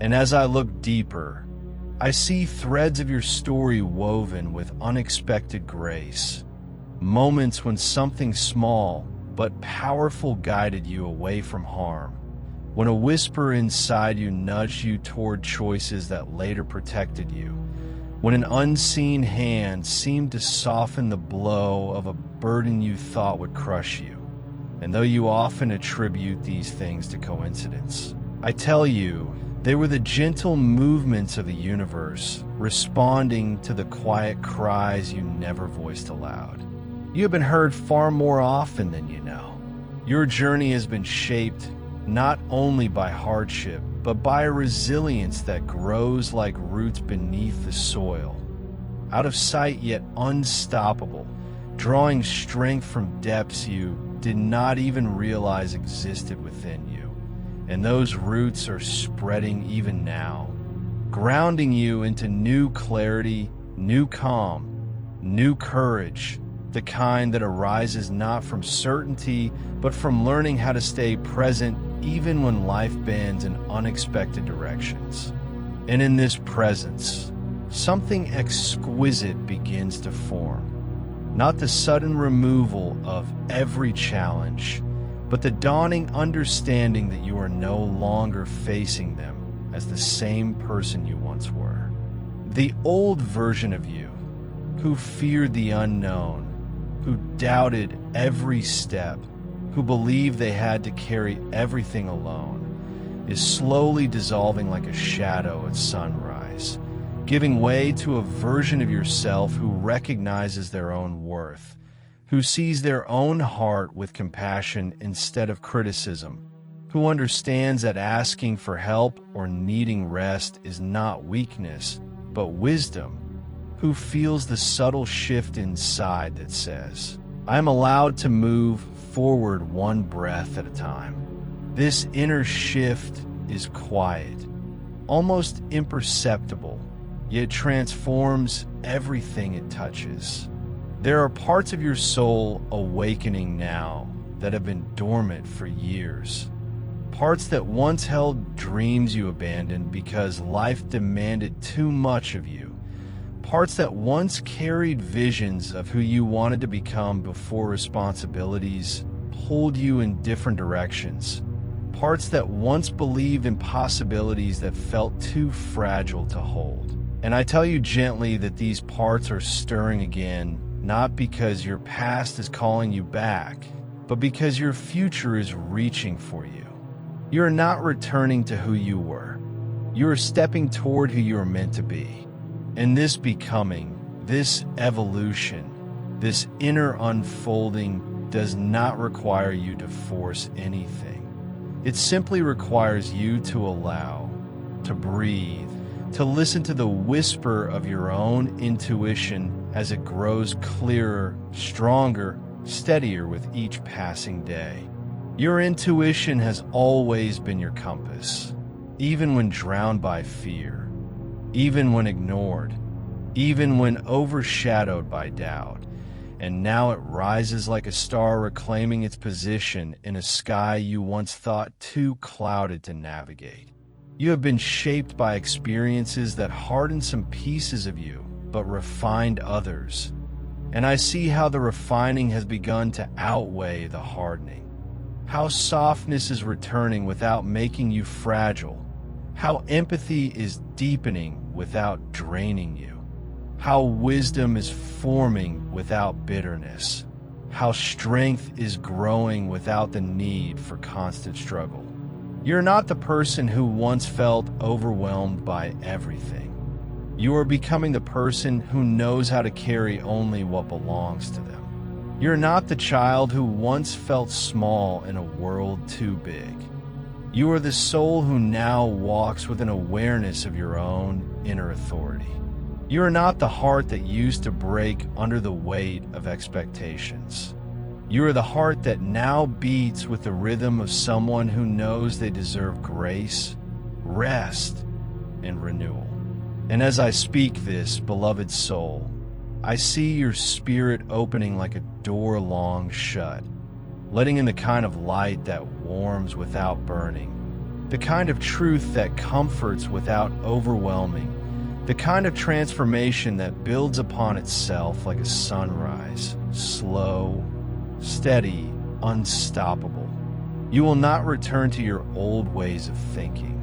And as I look deeper, I see threads of your story woven with unexpected grace, moments when something small but powerful guided you away from harm, when a whisper inside you nudged you toward choices that later protected you, when an unseen hand seemed to soften the blow of a burden you thought would crush you. And though you often attribute these things to coincidence, I tell you, they were the gentle movements of the universe responding to the quiet cries you never voiced aloud. You have been heard far more often than you know. Your journey has been shaped not only by hardship, but by a resilience that grows like roots beneath the soil, out of sight yet unstoppable, drawing strength from depths you did not even realize existed within you. And those roots are spreading even now, grounding you into new clarity, new calm, new courage, the kind that arises not from certainty, but from learning how to stay present even when life bends in unexpected directions. And in this presence, something exquisite begins to form. Not the sudden removal of every challenge, but the dawning understanding that you are no longer facing them as the same person you once were. The old version of you, who feared the unknown, who doubted every step, who believed they had to carry everything alone, is slowly dissolving like a shadow at sunrise, giving way to a version of yourself who recognizes their own worth, who sees their own heart with compassion instead of criticism, who understands that asking for help or needing rest is not weakness, but wisdom, who feels the subtle shift inside that says, I am allowed to move forward one breath at a time. This inner shift is quiet, almost imperceptible, yet transforms everything it touches. There are parts of your soul awakening now that have been dormant for years. Parts that once held dreams you abandoned because life demanded too much of you. Parts that once carried visions of who you wanted to become before responsibilities pulled you in different directions. Parts that once believed in possibilities that felt too fragile to hold. And I tell you gently that these parts are stirring again, not because your past is calling you back, but because your future is reaching for you. You are not returning to who you were. You are stepping toward who you are meant to be. And this becoming, this evolution, this inner unfolding does not require you to force anything. It simply requires you to allow, to breathe, to listen to the whisper of your own intuition as it grows clearer, stronger, steadier with each passing day. Your intuition has always been your compass, even when drowned by fear, even when ignored, even when overshadowed by doubt. And now it rises like a star reclaiming its position in a sky you once thought too clouded to navigate. You have been shaped by experiences that hardened some pieces of you, but refined others. And I see how the refining has begun to outweigh the hardening. How softness is returning without making you fragile. How empathy is deepening without draining you. How wisdom is forming without bitterness. How strength is growing without the need for constant struggle. You're not the person who once felt overwhelmed by everything. You are becoming the person who knows how to carry only what belongs to them. You're not the child who once felt small in a world too big. You are the soul who now walks with an awareness of your own inner authority. You are not the heart that used to break under the weight of expectations. You are the heart that now beats with the rhythm of someone who knows they deserve grace, rest, and renewal. And as I speak this, beloved soul, I see your spirit opening like a door long shut, letting in the kind of light that warms without burning, the kind of truth that comforts without overwhelming, the kind of transformation that builds upon itself like a sunrise, slow, steady, unstoppable. You will not return to your old ways of thinking,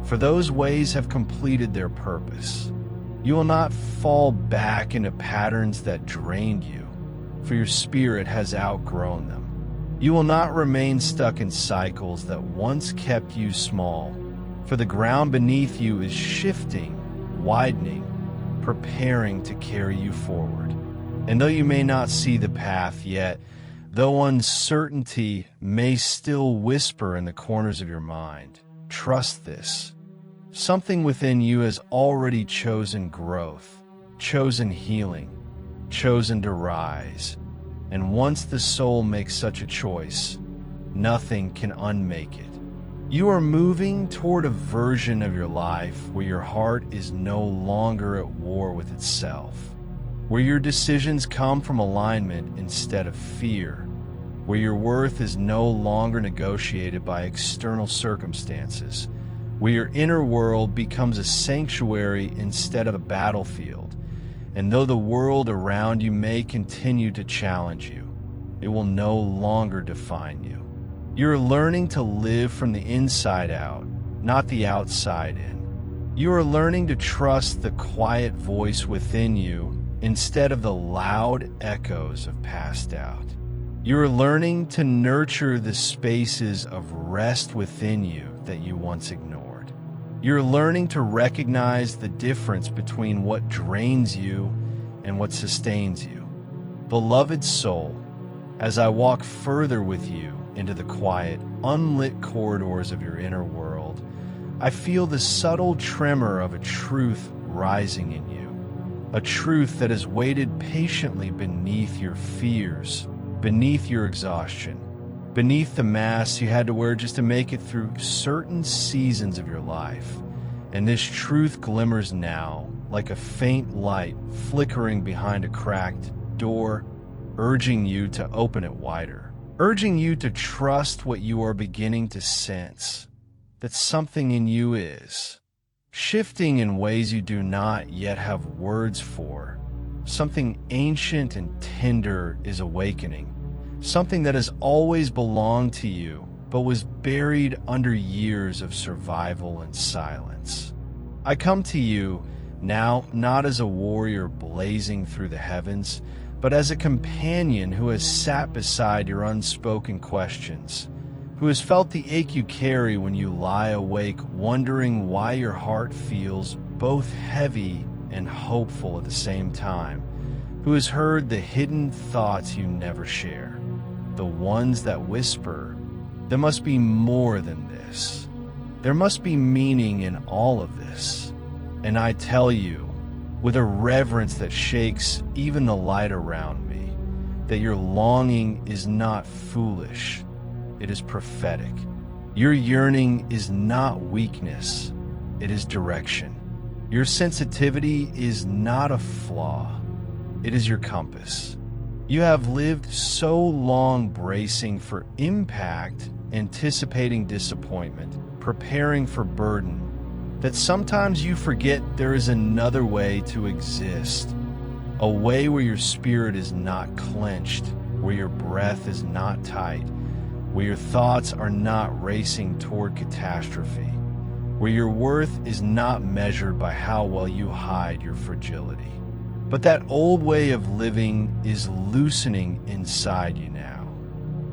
for those ways have completed their purpose. You will not fall back into patterns that drained you, for your spirit has outgrown them. You will not remain stuck in cycles that once kept you small, for the ground beneath you is shifting, widening, preparing to carry you forward. And though you may not see the path yet, though uncertainty may still whisper in the corners of your mind, trust this. Something within you has already chosen growth, chosen healing, chosen to rise. And once the soul makes such a choice, nothing can unmake it. You are moving toward a version of your life where your heart is no longer at war with itself, where your decisions come from alignment instead of fear, where your worth is no longer negotiated by external circumstances, where your inner world becomes a sanctuary instead of a battlefield. And though the world around you may continue to challenge you, it will no longer define you. You're learning to live from the inside out, not the outside in. You are learning to trust the quiet voice within you instead of the loud echoes of past doubt. You are learning to nurture the spaces of rest within you that you once ignored. You're learning to recognize the difference between what drains you and what sustains you. Beloved soul, as I walk further with you into the quiet, unlit corridors of your inner world, I feel the subtle tremor of a truth rising in you, a truth that has waited patiently beneath your fears, beneath your exhaustion, beneath the mask you had to wear just to make it through certain seasons of your life. And this truth glimmers now like a faint light flickering behind a cracked door, urging you to open it wider, urging you to trust what you are beginning to sense, that something in you is shifting in ways you do not yet have words for. Something ancient and tender is awakening, something that has always belonged to you, but was buried under years of survival and silence. I come to you now not as a warrior blazing through the heavens, but as a companion who has sat beside your unspoken questions, who has felt the ache you carry when you lie awake wondering why your heart feels both heavy and hopeful at the same time, who has heard the hidden thoughts you never share, the ones that whisper, there must be more than this. There must be meaning in all of this. And I tell you, with a reverence that shakes even the light around me, that your longing is not foolish, it is prophetic. Your yearning is not weakness, it is direction. Your sensitivity is not a flaw, it is your compass. You have lived so long bracing for impact, anticipating disappointment, preparing for burden, that sometimes you forget there is another way to exist, a way where your spirit is not clenched, where your breath is not tight, where your thoughts are not racing toward catastrophe, where your worth is not measured by how well you hide your fragility. But that old way of living is loosening inside you now.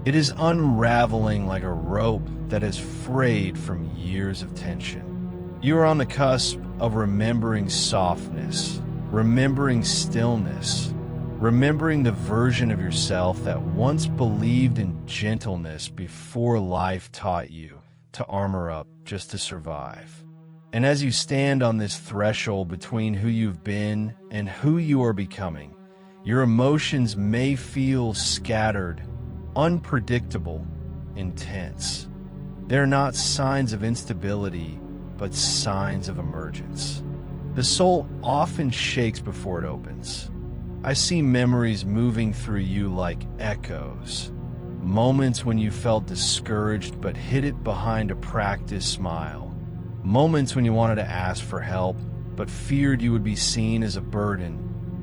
It is unraveling like a rope that has frayed from years of tension. You are on the cusp of remembering softness, remembering stillness, remembering the version of yourself that once believed in gentleness before life taught you to armor up just to survive. And as you stand on this threshold between who you've been and who you are becoming, your emotions may feel scattered, unpredictable, intense. They're not signs of instability, but signs of emergence. The soul often shakes before it opens. I see memories moving through you like echoes, moments when you felt discouraged but hid it behind a practiced smile, moments when you wanted to ask for help but feared you would be seen as a burden,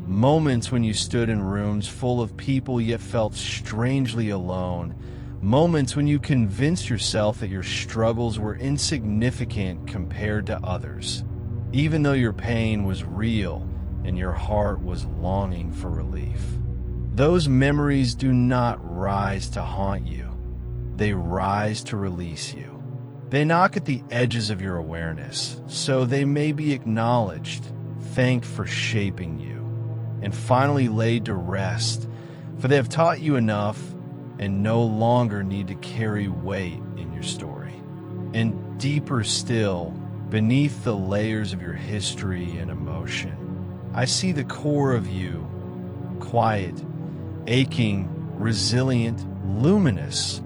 moments when you stood in rooms full of people yet felt strangely alone, moments when you convinced yourself that your struggles were insignificant compared to others, even though your pain was real and your heart was longing for relief. Those memories do not rise to haunt you. They rise to release you. They knock at the edges of your awareness, so they may be acknowledged, thanked for shaping you, and finally laid to rest, for they have taught you enough and no longer need to carry weight in your story. And deeper still, beneath the layers of your history and emotion, I see the core of you, quiet, aching, resilient, luminous,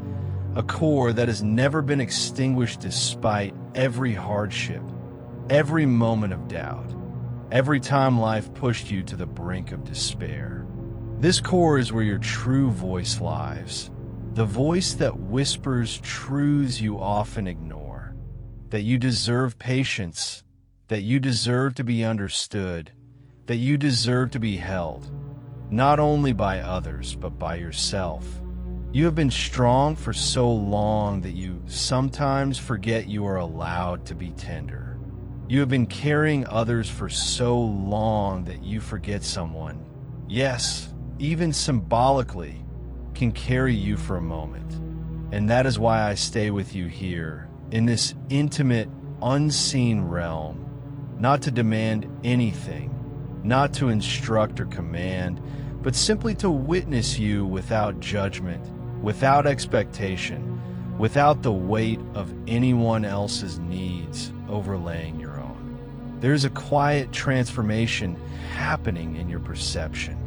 a core that has never been extinguished despite every hardship, every moment of doubt, every time life pushed you to the brink of despair. This core is where your true voice lies, the voice that whispers truths you often ignore, that you deserve patience, that you deserve to be understood, that you deserve to be held, not only by others, but by yourself. You have been strong for so long that you sometimes forget you are allowed to be tender. You have been carrying others for so long that you forget someone, yes, even symbolically, can carry you for a moment. And that is why I stay with you here, in this intimate, unseen realm, not to demand anything, not to instruct or command, but simply to witness you without judgment, without expectation, without the weight of anyone else's needs overlaying your own. There's a quiet transformation happening in your perception.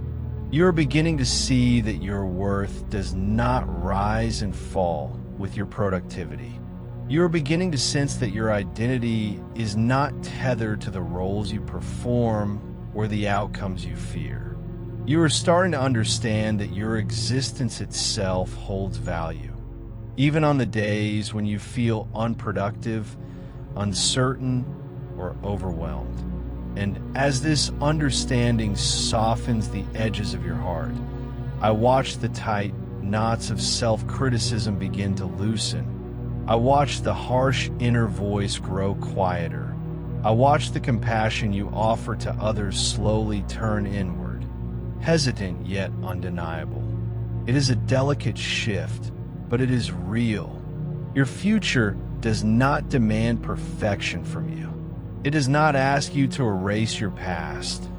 You're beginning to see that your worth does not rise and fall with your productivity. You are beginning to sense that your identity is not tethered to the roles you perform or the outcomes you fear. You are starting to understand that your existence itself holds value, even on the days when you feel unproductive, uncertain, or overwhelmed. And as this understanding softens the edges of your heart, I watch the tight knots of self-criticism begin to loosen. I watch the harsh inner voice grow quieter. I watch the compassion you offer to others slowly turn inward, hesitant yet undeniable. It is a delicate shift, but it is real. Your future does not demand perfection from you. It does not ask you to erase your past,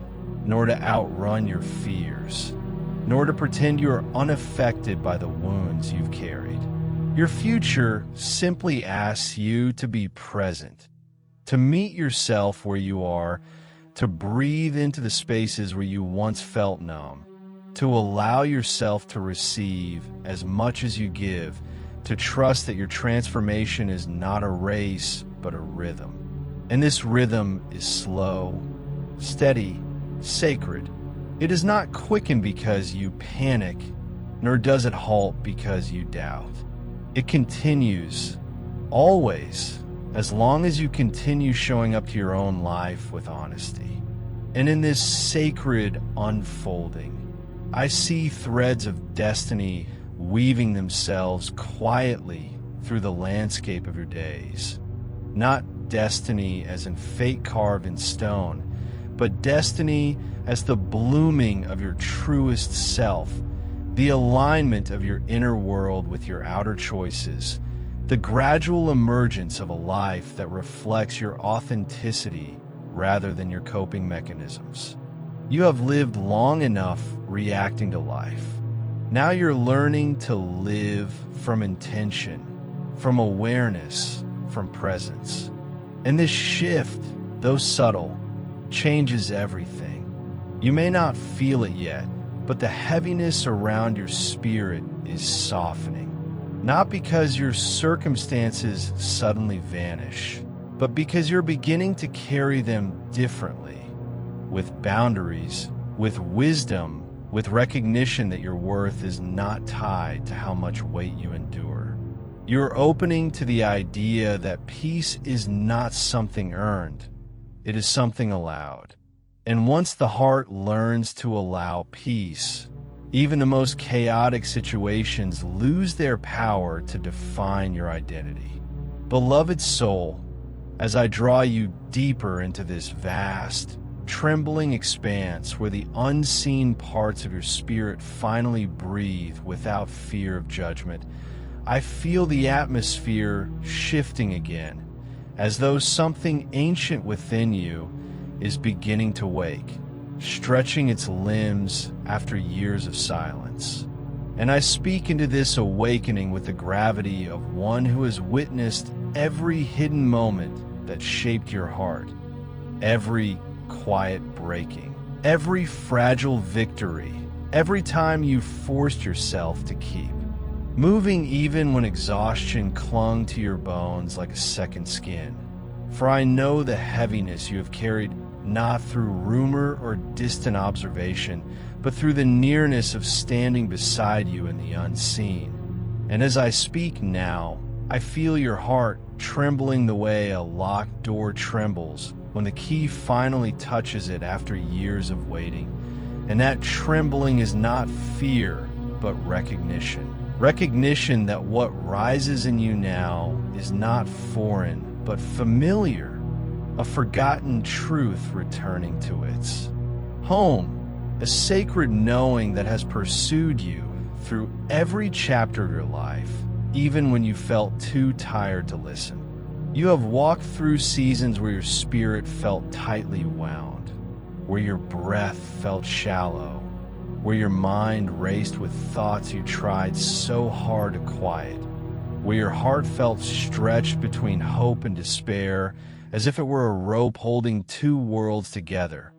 nor to outrun your fears, nor to pretend you are unaffected by the wounds you've carried. Your future simply asks you to be present, to meet yourself where you are, to breathe into the spaces where you once felt numb, to allow yourself to receive as much as you give, to trust that your transformation is not a race, but a rhythm. And this rhythm is slow, steady, sacred. It is not quickened because you panic, nor does it halt because you doubt. It continues, always, as long as you continue showing up to your own life with honesty. And in this sacred unfolding, I see threads of destiny weaving themselves quietly through the landscape of your days. Not destiny as in fate carved in stone, but destiny as the blooming of your truest self, the alignment of your inner world with your outer choices, the gradual emergence of a life that reflects your authenticity rather than your coping mechanisms. You have lived long enough reacting to life. Now you're learning to live from intention, from awareness, from presence. And this shift, though subtle, changes everything. You may not feel it yet, but the heaviness around your spirit is softening. Not because your circumstances suddenly vanish, but because you're beginning to carry them differently, with boundaries, with wisdom, with recognition that your worth is not tied to how much weight you endure. You're opening to the idea that peace is not something earned, it is something allowed. And once the heart learns to allow peace, even the most chaotic situations lose their power to define your identity. Beloved soul, as I draw you deeper into this vast, trembling expanse where the unseen parts of your spirit finally breathe without fear of judgment, I feel the atmosphere shifting again, as though something ancient within you is beginning to wake, stretching its limbs after years of silence. And I speak into this awakening with the gravity of one who has witnessed every hidden moment that shaped your heart, every quiet breaking, every fragile victory, every time you forced yourself to keep moving even when exhaustion clung to your bones like a second skin. For I know the heaviness you have carried not through rumor or distant observation, but through the nearness of standing beside you in the unseen. And as I speak now, I feel your heart trembling the way a locked door trembles when the key finally touches it after years of waiting. And that trembling is not fear, but recognition. Recognition that what rises in you now is not foreign, but familiar. A forgotten truth returning to its home, a sacred knowing that has pursued you through every chapter of your life, even when you felt too tired to listen. You have walked through seasons where your spirit felt tightly wound, where your breath felt shallow, where your mind raced with thoughts you tried so hard to quiet, where your heart felt stretched between hope and despair, as if it were a rope holding two worlds together.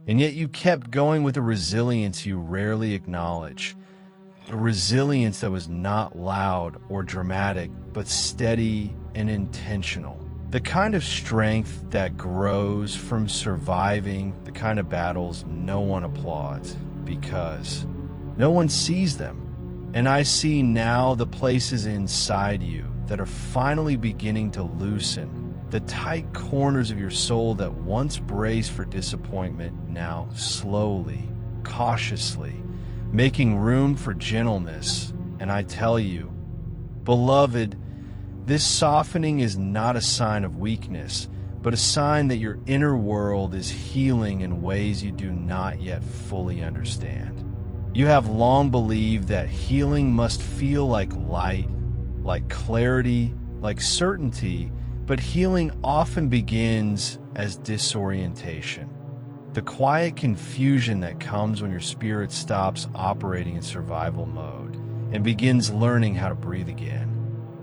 And yet you kept going with a resilience you rarely acknowledge. a resilience that was not loud or dramatic, but steady and intentional. The kind of strength that grows from surviving the kind of battles no one applauds because no one sees them. And I see now the places inside you that are finally beginning to loosen. The tight corners of your soul that once braced for disappointment now slowly, cautiously, making room for gentleness. And I tell you, beloved, this softening is not a sign of weakness, but a sign that your inner world is healing in ways you do not yet fully understand. You have long believed that healing must feel like light, like clarity, like certainty, but healing often begins as disorientation. The quiet confusion that comes when your spirit stops operating in survival mode and begins learning how to breathe again.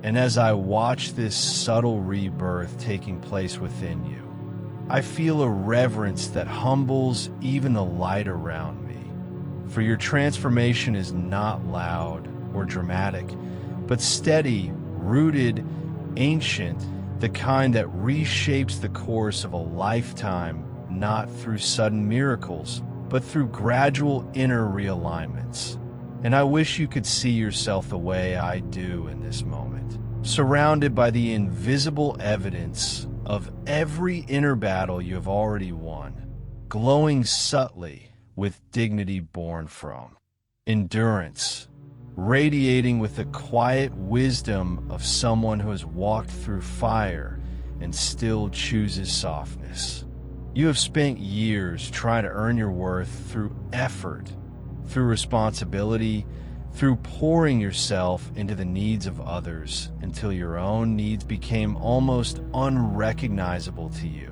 And as I watch this subtle rebirth taking place within you, I feel a reverence that humbles even the light around me. For your transformation is not loud or dramatic, but steady, rooted, ancient, the kind that reshapes the course of a lifetime, not through sudden miracles, but through gradual inner realignments. And I wish you could see yourself the way I do in this moment, surrounded by the invisible evidence of every inner battle you have already won, glowing subtly with dignity born from endurance, radiating with the quiet wisdom of someone who has walked through fire and still chooses softness. You have spent years trying to earn your worth through effort, through responsibility, through pouring yourself into the needs of others until your own needs became almost unrecognizable to you.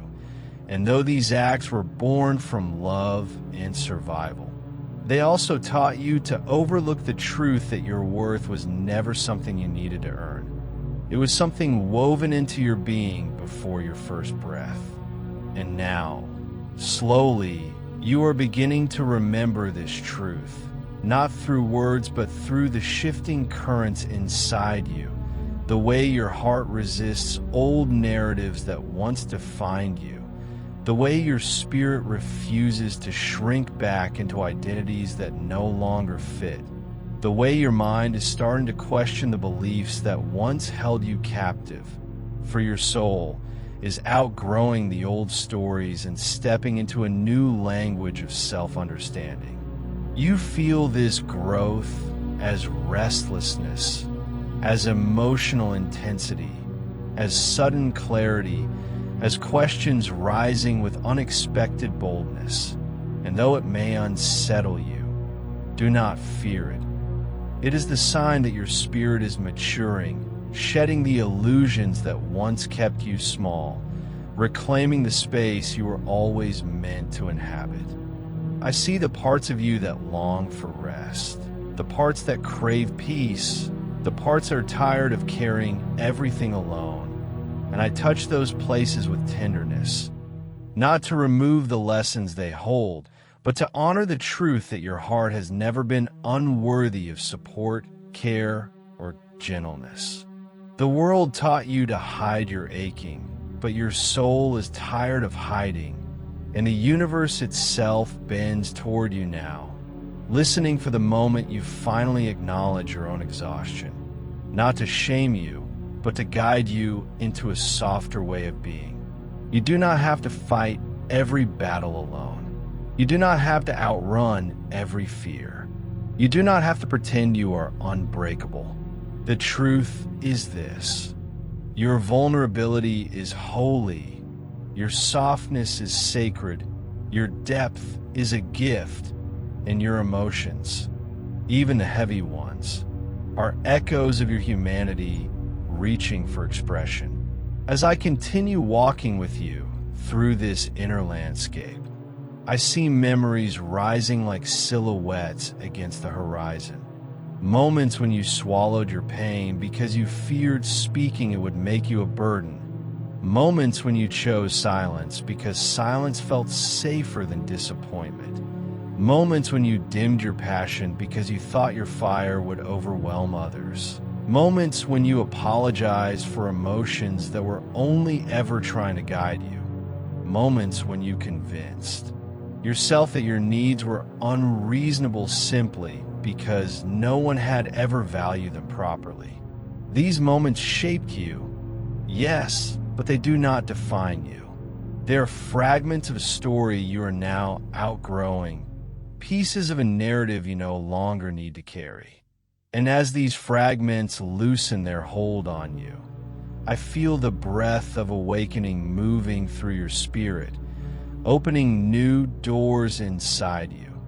And though these acts were born from love and survival, they also taught you to overlook the truth that your worth was never something you needed to earn. It was something woven into your being before your first breath. And now, slowly, you are beginning to remember this truth, not through words, but through the shifting currents inside you, the way your heart resists old narratives that once defined you, the way your spirit refuses to shrink back into identities that no longer fit, the way your mind is starting to question the beliefs that once held you captive. For your soul is outgrowing the old stories and stepping into a new language of self-understanding. You feel this growth as restlessness, as emotional intensity, as sudden clarity, as questions rising with unexpected boldness. And though it may unsettle you, do not fear it. It is the sign that your spirit is maturing, shedding the illusions that once kept you small, reclaiming the space you were always meant to inhabit. I see the parts of you that long for rest, the parts that crave peace, the parts that are tired of carrying everything alone. And I touch those places with tenderness, not to remove the lessons they hold, but to honor the truth that your heart has never been unworthy of support, care, or gentleness. The world taught you to hide your aching, but your soul is tired of hiding, and the universe itself bends toward you now, listening for the moment you finally acknowledge your own exhaustion, not to shame you, but to guide you into a softer way of being. You do not have to fight every battle alone. You do not have to outrun every fear. You do not have to pretend you are unbreakable. The truth is this: your vulnerability is holy, your softness is sacred, your depth is a gift, and your emotions, even the heavy ones, are echoes of your humanity reaching for expression. As I continue walking with you through this inner landscape, I see memories rising like silhouettes against the horizon. Moments when you swallowed your pain because you feared speaking it would make you a burden. Moments when you chose silence because silence felt safer than disappointment. Moments when you dimmed your passion because you thought your fire would overwhelm others. Moments when you apologized for emotions that were only ever trying to guide you. Moments when you convinced yourself that your needs were unreasonable simply because no one had ever valued them properly. These moments shaped you, yes, but they do not define you. They are fragments of a story you are now outgrowing, pieces of a narrative you no longer need to carry. And as these fragments loosen their hold on you, I feel the breath of awakening moving through your spirit, opening new doors inside you.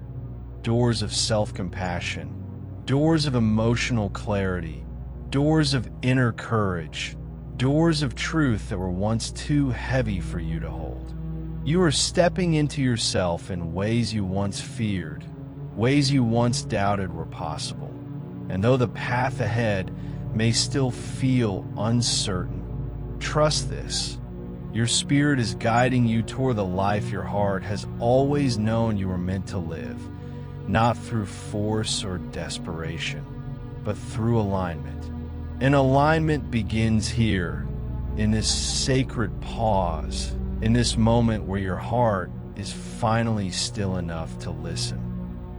Doors of self-compassion, doors of emotional clarity, doors of inner courage, doors of truth that were once too heavy for you to hold. You are stepping into yourself in ways you once feared, ways you once doubted were possible. And though the path ahead may still feel uncertain, trust this. Your spirit is guiding you toward the life your heart has always known you were meant to live, not through force or desperation, but through alignment. And alignment begins here, in this sacred pause, in this moment where your heart is finally still enough to listen.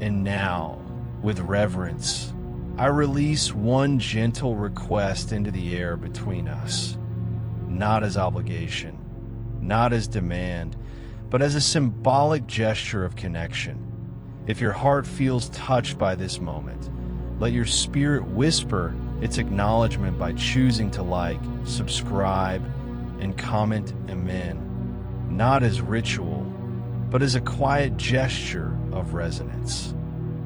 And now, with reverence, I release one gentle request into the air between us, not as obligation, not as demand, but as a symbolic gesture of connection. If your heart feels touched by this moment, let your spirit whisper its acknowledgement by choosing to like, subscribe, and comment amen, not as ritual, but as a quiet gesture of resonance.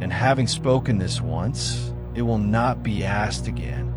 And having spoken this once, it will not be asked again.